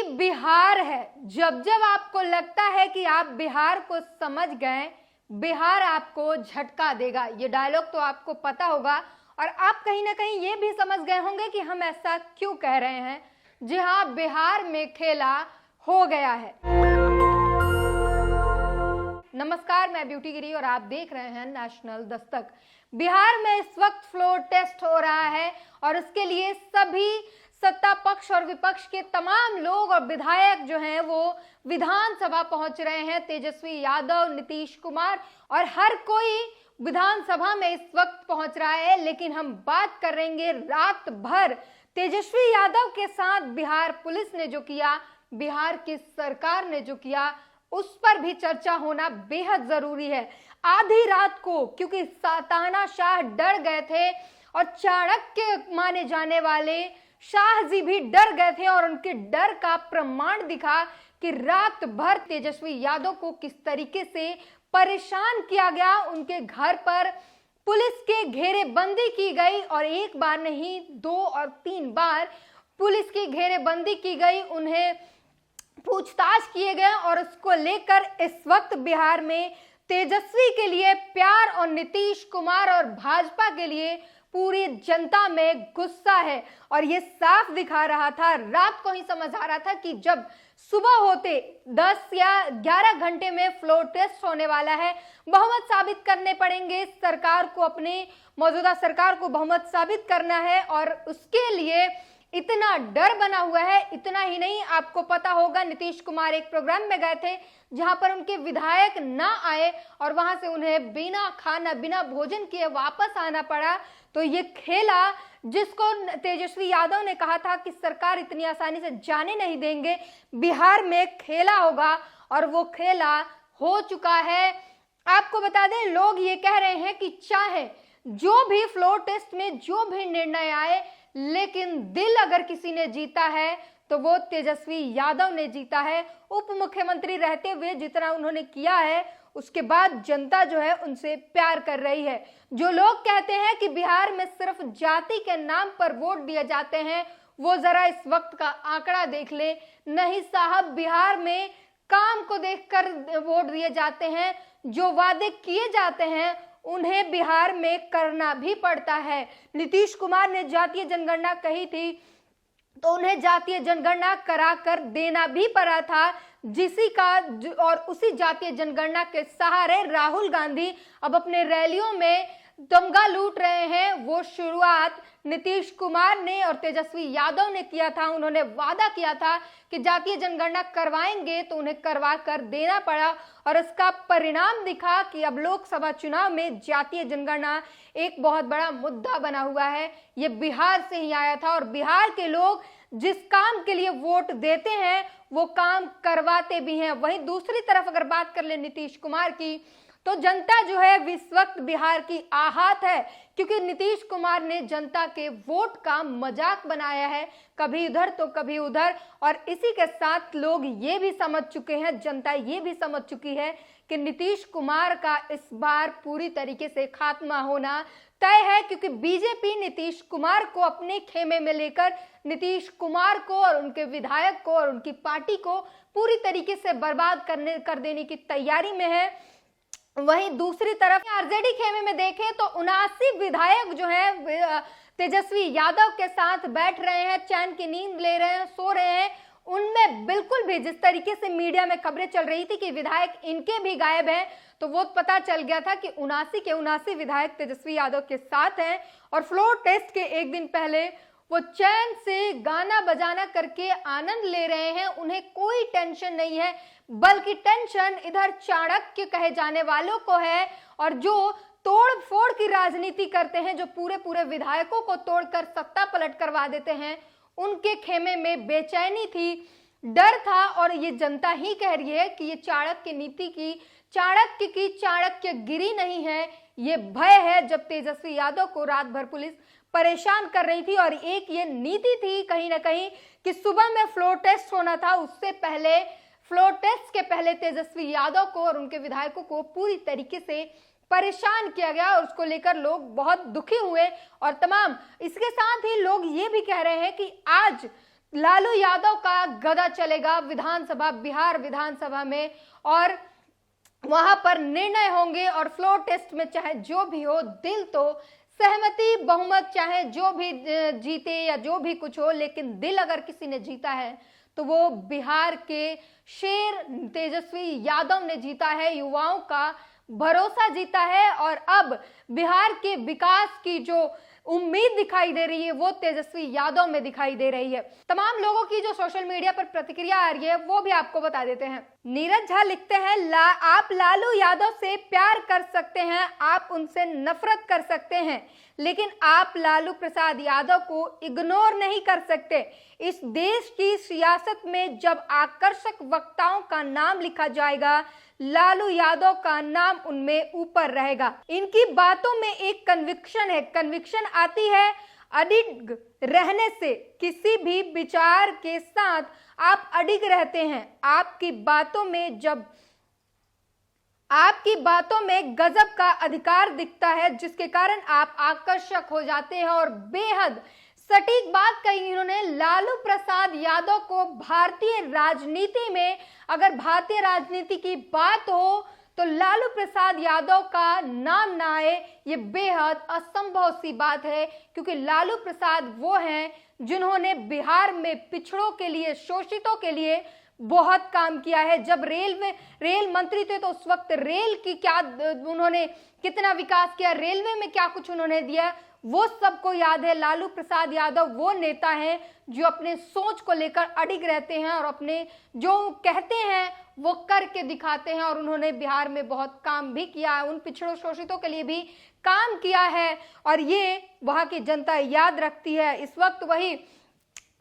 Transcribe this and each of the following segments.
बिहार है। जब जब आपको लगता है कि आप बिहार को समझ गए, बिहार आपको झटका देगा। ये डायलॉग तो आपको पता होगा और आप कहीं ना कहीं ये भी समझ गए होंगे कि हम ऐसा क्यों कह रहे हैं। जी हाँ, बिहार में खेला हो गया है। नमस्कार, मैं ब्यूटी गिरी और आप देख रहे हैं नेशनल दस्तक। बिहार में इस वक्त फ्लोर टेस्ट हो रहा है और इसके लिए सभी सत्ता पक्ष और विपक्ष के तमाम लोग और विधायक जो हैं वो विधानसभा पहुंच रहे हैं। तेजस्वी यादव, नीतीश कुमार और हर कोई विधानसभा में इस वक्त पहुंच रहा है। लेकिन हम बात करेंगे रात भर तेजस्वी यादव के साथ बिहार पुलिस ने जो किया, बिहार की सरकार ने जो किया, उस पर भी चर्चा होना बेहद जरूरी है। आधी रात को, क्योंकि तानाशाह डर गए थे और चाणक्य माने जाने वाले शाह जी भी डर गए थे और उनके डर का प्रमाण दिखा कि रात भर तेजस्वी यादव को किस तरीके से परेशान किया गया। उनके घर पर पुलिस के घेरेबंदी की गई और एक बार नहीं, 2 और 3 बार पुलिस की घेरेबंदी की गई, उन्हें पूछताछ किए गए और उसको लेकर इस वक्त बिहार में तेजस्वी के लिए प्यार और नीतीश कुमार और भाजपा के लिए पूरी जनता में गुस्सा है। और ये साफ दिखा रहा था, रात को ही समझ आ रहा था कि जब सुबह होते 10 या 11 घंटे में फ्लोर टेस्ट होने वाला है, बहुमत साबित करने पड़ेंगे सरकार को, अपने मौजूदा सरकार को बहुमत साबित करना है और उसके लिए इतना डर बना हुआ है। इतना ही नहीं, आपको पता होगा नीतीश कुमार एक प्रोग्राम में गए थे जहां पर उनके विधायक ना आए और वहां से उन्हें बिना खाना बिना भोजन किए वापस आना पड़ा। तो ये खेला जिसको तेजस्वी यादव ने कहा था कि सरकार इतनी आसानी से जाने नहीं देंगे, बिहार में खेला होगा और वो खेला हो चुका है। आपको बता दें, लोग ये कह रहे हैं कि चाहे जो भी फ्लोर टेस्ट में जो भी निर्णय आए, लेकिन दिल अगर किसी ने जीता है तो वो तेजस्वी यादव ने जीता है। उप मुख्यमंत्री रहते हुए जितना उन्होंने किया है, उसके बाद जनता जो है उनसे प्यार कर रही है। जो लोग कहते हैं कि बिहार में सिर्फ जाति के नाम पर वोट दिए जाते हैं, वो जरा इस वक्त का आंकड़ा देख ले। नहीं साहब, बिहार में काम को देखकर वोट दिए जाते हैं। जो वादे किए जाते हैं उन्हें बिहार में करना भी पड़ता है। नीतीश कुमार ने जातीय जनगणना कही थी तो उन्हें जातीय जनगणना कराकर देना भी पड़ा था, जिसी का और उसी जातीय जनगणना के सहारे राहुल गांधी अब अपने रैलियों में दंगा लूट रहे हैं। वो शुरुआत नीतीश कुमार ने और तेजस्वी यादव ने किया था। उन्होंने वादा किया था कि जातीय जनगणना करवाएंगे तो उन्हें करवा कर देना पड़ा और इसका परिणाम दिखा कि अब लोकसभा चुनाव में जातीय जनगणना एक बहुत बड़ा मुद्दा बना हुआ है। ये बिहार से ही आया था और बिहार के लोग जिस काम के लिए वोट देते हैं वो काम करवाते भी हैं। वहीं दूसरी तरफ अगर बात कर ले नीतीश कुमार की, तो जनता जो है इस वक्त बिहार की आहत है, क्योंकि नीतीश कुमार ने जनता के वोट का मजाक बनाया है, कभी इधर तो कभी उधर। और इसी के साथ लोग ये भी समझ चुके हैं, जनता ये भी समझ चुकी है कि नीतीश कुमार का इस बार पूरी तरीके से खात्मा होना तय है, क्योंकि बीजेपी नीतीश कुमार को अपने खेमे में लेकर नीतीश कुमार को और उनके विधायक को और उनकी पार्टी को पूरी तरीके से बर्बाद कर देने की तैयारी में है। वहीं दूसरी तरफ आरजेडी खेमे में देखें तो 79 विधायक जो हैं तेजस्वी यादव के साथ बैठ रहे हैं, चैन की नींद ले रहे हैं, सो रहे हैं। उनमें बिल्कुल भी जिस तरीके से मीडिया में खबरें चल रही थी कि विधायक इनके भी गायब हैं, तो वो पता चल गया था कि 79 के 79 विधायक तेजस्वी यादव के साथ हैं और फ्लोर टेस्ट के एक दिन पहले वो चैन से गाना बजाना करके आनंद ले रहे हैं। उन्हें कोई टेंशन नहीं है, बल्कि टेंशन इधर चाणक्य कहे जाने वालों को है और जो तोड़ फोड़ की राजनीति करते हैं, जो पूरे विधायकों को तोड़कर सत्ता पलट करवा देते हैं, उनके खेमे में बेचैनी थी, डर था। और ये जनता ही कह रही है कि ये चाणक्य नीति की, चाणक्य की चाणक्यगिरी नहीं है, ये भय है। जब तेजस्वी यादव को रात भर पुलिस परेशान कर रही थी और एक ये नीति थी कहीं ना कहीं कि सुबह में फ्लोर टेस्ट होना था, उससे पहले फ्लोर टेस्ट के पहले तेजस्वी यादव को और उनके विधायकों को पूरी तरीके से परेशान किया गया और उसको लेकर लोग बहुत दुखी हुए। और तमाम इसके साथ ही लोग ये भी कह रहे हैं कि आज लालू यादव का गदा चलेगा विधानसभा, बिहार विधानसभा में, और वहां पर निर्णय होंगे। और फ्लोर टेस्ट में चाहे जो भी हो, दिल तो सहमति बहुमत चाहे जो भी जीते या जो भी कुछ हो, लेकिन दिल अगर किसी ने जीता है तो वो बिहार के शेर तेजस्वी यादव ने जीता है, युवाओं का भरोसा जीता है। और अब बिहार के विकास की जो उम्मीद दिखाई दे रही है वो तेजस्वी यादव में दिखाई दे रही है। तमाम लोगों की जो सोशल मीडिया पर प्रतिक्रिया आ रही है वो भी आपको बता देते हैं। नीरज झा लिखते हैं, आप लालू यादव से प्यार कर सकते हैं, आप उनसे नफरत कर सकते हैं, लेकिन आप लालू प्रसाद यादव को इग्नोर नहीं कर सकते। इस देश की सियासत में जब आकर्षक वक्ताओं का नाम लिखा जाएगा, लालू यादव का नाम उनमें ऊपर रहेगा। इनकी बातों में एक कन्विक्शन है, कन्विक्शन आती है अडिग रहने से। किसी भी विचार के साथ आप अडिग रहते हैं, आपकी बातों में गजब का अधिकार दिखता है, जिसके कारण आप आकर्षक हो जाते हैं। और बेहद सटीक बात कही इन्होंने। लालू प्रसाद यादव को भारतीय राजनीति में, अगर भारतीय राजनीति की बात हो तो लालू प्रसाद यादव का नाम ना आए, ये बेहद असंभव सी बात है, क्योंकि लालू प्रसाद वो हैं जिन्होंने बिहार में पिछड़ों के लिए, शोषितों के लिए बहुत काम किया है। जब रेल मंत्री थे तो उस वक्त रेल की क्या उन्होंने कितना विकास किया, रेलवे में क्या कुछ उन्होंने दिया, वो सबको याद है। लालू प्रसाद यादव वो नेता हैं जो अपने सोच को लेकर अडिग रहते हैं और अपने जो कहते हैं वो करके दिखाते हैं। और उन्होंने बिहार में बहुत काम भी किया है, उन पिछड़ों शोषितों के लिए भी काम किया है, और ये वहां की जनता याद रखती है। इस वक्त वही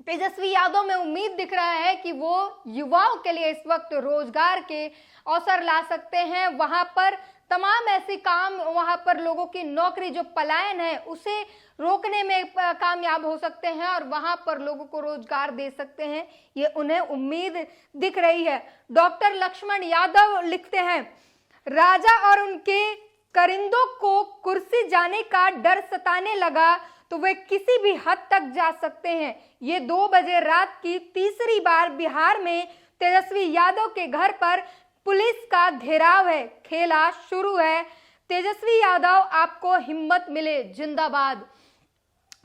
तेजस्वी यादव में उम्मीद दिख रहा है कि वो युवाओं के लिए इस वक्त रोजगार के अवसर ला सकते हैं। वहां पर तमाम ऐसे काम, वहां पर लोगों की नौकरी जो पलायन है उसे रोकने में कामयाब हो सकते हैं और वहां पर लोगों को रोजगार दे सकते हैं, ये उन्हें उम्मीद दिख रही है। डॉक्टर लक्ष्मण यादव लिखते हैं, राजा और उनके करिंदों को कुर्सी जाने का डर सताने लगा तो वे किसी भी हद तक जा सकते हैं। ये 2 बजे रात की तीसरी बार बिहार में तेजस्वी यादव के घर पर पुलिस का घेराव है, खेला शुरू है। तेजस्वी यादव आपको हिम्मत मिले, जिंदाबाद।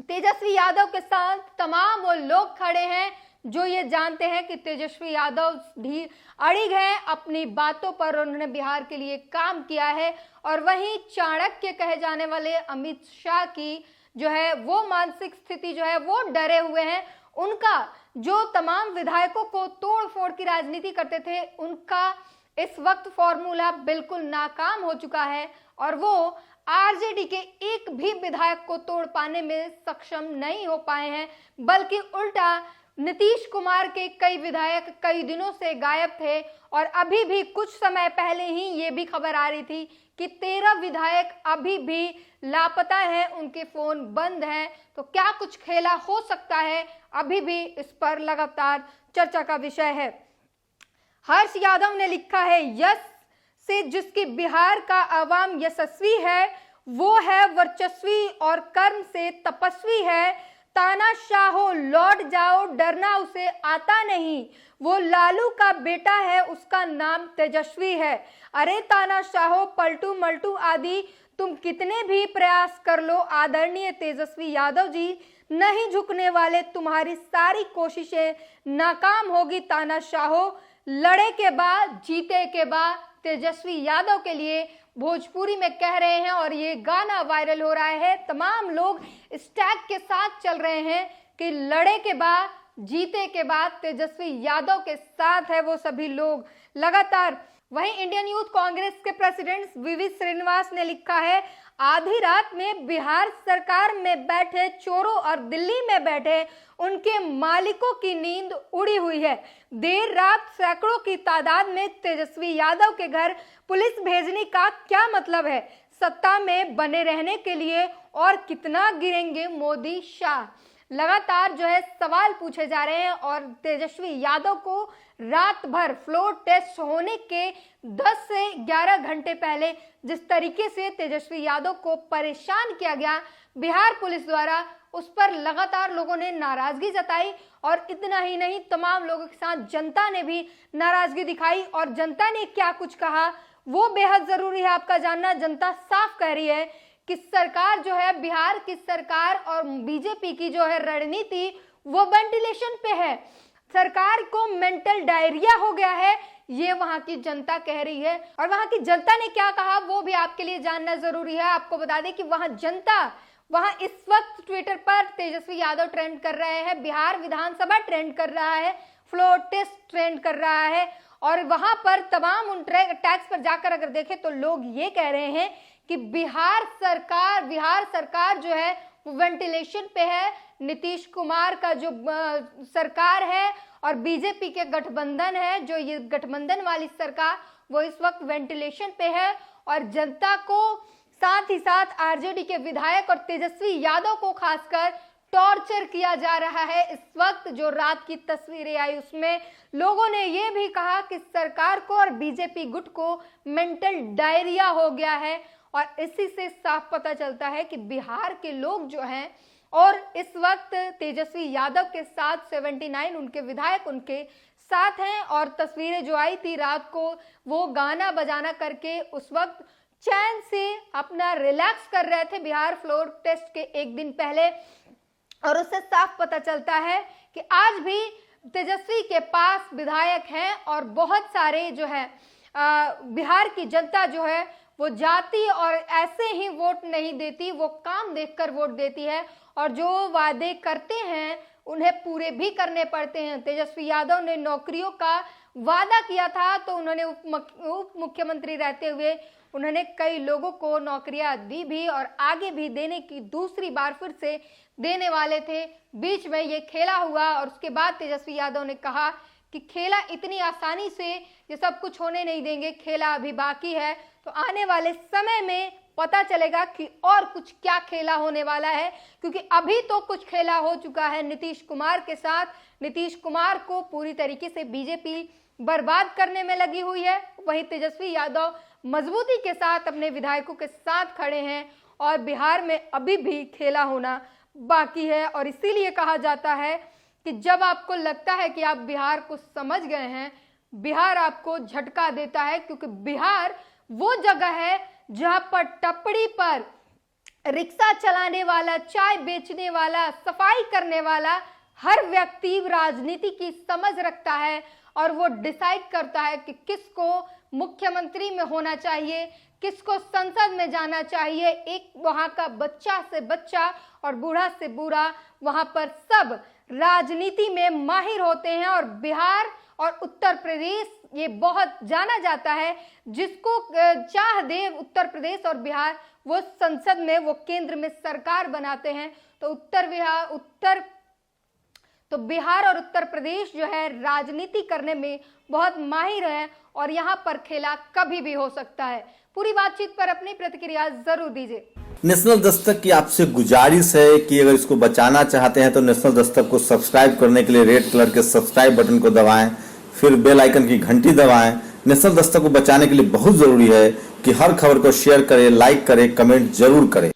तेजस्वी यादव के साथ तमाम वो लोग खड़े हैं जो ये जानते हैं कि तेजस्वी यादव भी अड़िग हैं अपनी बातों पर, उन्होंने बिहार के लिए काम किया है। और वहीं चाणक्य कहे जाने वाले अमित शाह की जो है वो मानसिक स्थिति जो है वो डरे हुए हैं। उनका जो तमाम विधायकों को तोड़ फोड़ की राजनीति करते थे, उनका इस वक्त फॉर्मूला बिल्कुल नाकाम हो चुका है और वो आरजेडी के एक भी विधायक को तोड़ पाने में सक्षम नहीं हो पाए हैं, बल्कि उल्टा नीतीश कुमार के कई विधायक कई दिनों से गायब थे। और अभी भी कुछ समय पहले ही ये भी खबर आ रही थी कि 13 विधायक अभी भी लापता हैं, उनके फोन बंद हैं। तो क्या कुछ खेला हो सकता है, अभी भी इस पर लगातार चर्चा का विषय है। हर्ष यादव ने लिखा है, यश से जिसकी बिहार का आवाम यशस्वी है वो है वर्चस्वी और कर्म से तपस्वी है। तानाशाहो लौट जाओ, डरना उसे आता नहीं, वो लालू का बेटा है, उसका नाम तेजस्वी है। अरे तानाशाहो, पलटू मल्टू आदि तुम कितने भी प्रयास कर लो, आदरणीय तेजस्वी यादव जी नहीं झुकने वाले, तुम्हारी सारी कोशिशें नाकाम होगी। तानाशाहो, लड़े के बाद जीते के बाद, तेजस्वी यादव के लिए भोजपुरी में कह रहे हैं और ये गाना वायरल हो रहा है। तमाम लोग इस टैग के साथ चल रहे हैं कि लड़े के बाद जीते के बाद तेजस्वी यादव के साथ है वो सभी लोग लगातार। वहीं इंडियन यूथ कांग्रेस के प्रेसिडेंट वीवी श्रीनिवास ने लिखा है, आधी रात में बिहार सरकार में बैठे चोरों और दिल्ली में बैठे उनके मालिकों की नींद उड़ी हुई है। देर रात सैकड़ों की तादाद में तेजस्वी यादव के घर पुलिस भेजने का क्या मतलब है? सत्ता में बने रहने के लिए और कितना गिरेंगे मोदी शाह? लगातार जो है सवाल पूछे जा रहे हैं और तेजस्वी यादव को रात भर फ्लोर टेस्ट होने के 10 से 11 घंटे पहले जिस तरीके से तेजस्वी यादव को परेशान किया गया बिहार पुलिस द्वारा, उस पर लगातार लोगों ने नाराजगी जताई। और इतना ही नहीं, तमाम लोगों के साथ जनता ने भी नाराजगी दिखाई। और जनता ने क्या कुछ कहा वो बेहद जरूरी है आपका जानना। जनता साफ कह रही है कि सरकार जो है, बिहार की सरकार और बीजेपी की जो है रणनीति वो वेंटिलेशन पे है। सरकार को मेंटल डायरिया हो गया है, ये वहां की जनता कह रही है। और वहां की जनता ने क्या कहा वो भी आपके लिए जानना जरूरी है। आपको बता दें कि वहां इस वक्त ट्विटर पर तेजस्वी यादव ट्रेंड कर रहे हैं, बिहार विधानसभा ट्रेंड कर रहा है, फ्लोर टेस्ट ट्रेंड कर रहा है। और वहां पर तमाम उन टैग्स पर जाकर अगर देखें तो लोग ये कह रहे हैं कि बिहार सरकार जो है वो वेंटिलेशन पे है। नीतीश कुमार का जो सरकार है और बीजेपी के गठबंधन है, जो ये गठबंधन वाली सरकार, वो इस वक्त वेंटिलेशन पे है। और जनता को साथ ही साथ आरजेडी के विधायक और तेजस्वी यादव को खासकर टॉर्चर किया जा रहा है। इस वक्त जो रात की तस्वीरें आई उसमें लोगों ने यह भी कहा कि सरकार को और बीजेपी गुट को मेंटल डायरिया हो गया है। और इसी से साफ पता चलता है कि बिहार के लोग जो हैं और इस वक्त तेजस्वी यादव के साथ 79 उनके विधायक उनके साथ हैं। और तस्वीरें जो आई थी रात को, वो गाना बजाना करके उस वक्त चैन से अपना रिलैक्स कर रहे थे बिहार फ्लोर टेस्ट के एक दिन पहले। और उससे साफ पता चलता है कि आज भी तेजस्वी के पास विधायक हैं और बहुत सारे जो है बिहार की जनता जो है वो जाति और ऐसे ही वोट नहीं देती, वो काम देखकर वोट देती है। और जो वादे करते हैं उन्हें पूरे भी करने पड़ते हैं। तेजस्वी यादव ने नौकरियों का वादा किया था तो उन्होंने उप मुख्यमंत्री रहते हुए उन्होंने कई लोगों को नौकरियां दी भी और आगे भी देने की दूसरी बार फिर से देने वाले थे। बीच में ये खेला हुआ और उसके बाद तेजस्वी यादव ने कहा कि खेला इतनी आसानी से ये सब कुछ होने नहीं देंगे, खेला अभी बाकी है। तो आने वाले समय में पता चलेगा कि और कुछ क्या खेला होने वाला है, क्योंकि अभी तो कुछ खेला हो चुका है नीतीश कुमार के साथ। नीतीश कुमार को पूरी तरीके से बीजेपी बर्बाद करने में लगी हुई है। वहीं तेजस्वी यादव मजबूती के साथ अपने विधायकों के साथ खड़े हैं और बिहार में अभी भी खेला होना बाकी है। और इसीलिए कहा जाता है कि जब आपको लगता है कि आप बिहार को समझ गए हैं, बिहार आपको झटका देता है, क्योंकि बिहार वो जगह है जहां पर टपड़ी पर रिक्शा चलाने वाला, चाय बेचने वाला, सफाई करने वाला हर व्यक्ति राजनीति की समझ रखता है और वो डिसाइड करता है कि किसको मुख्यमंत्री में होना चाहिए, किसको संसद में जाना चाहिए। एक वहां का बच्चा से बच्चा और बूढ़ा से बूढ़ा, वहां पर सब राजनीति में माहिर होते हैं। और बिहार और उत्तर प्रदेश ये बहुत जाना जाता है, जिसको चाह दे उत्तर प्रदेश और बिहार, वो संसद में, वो केंद्र में सरकार बनाते हैं। तो बिहार और उत्तर प्रदेश जो है राजनीति करने में बहुत माहिर है और यहाँ पर खेला कभी भी हो सकता है। पूरी बातचीत पर अपनी प्रतिक्रिया जरूर दीजिए। नेशनल दस्तक की आपसे गुजारिश है कि अगर इसको बचाना चाहते हैं तो नेशनल दस्तक को सब्सक्राइब करने के लिए रेड कलर के सब्सक्राइब बटन को दबाएं, फिर बेल आइकन की घंटी दबाएं। नेशनल दस्तक को बचाने के लिए बहुत जरूरी है कि हर खबर को शेयर करें, लाइक करें, कमेंट जरूर करें।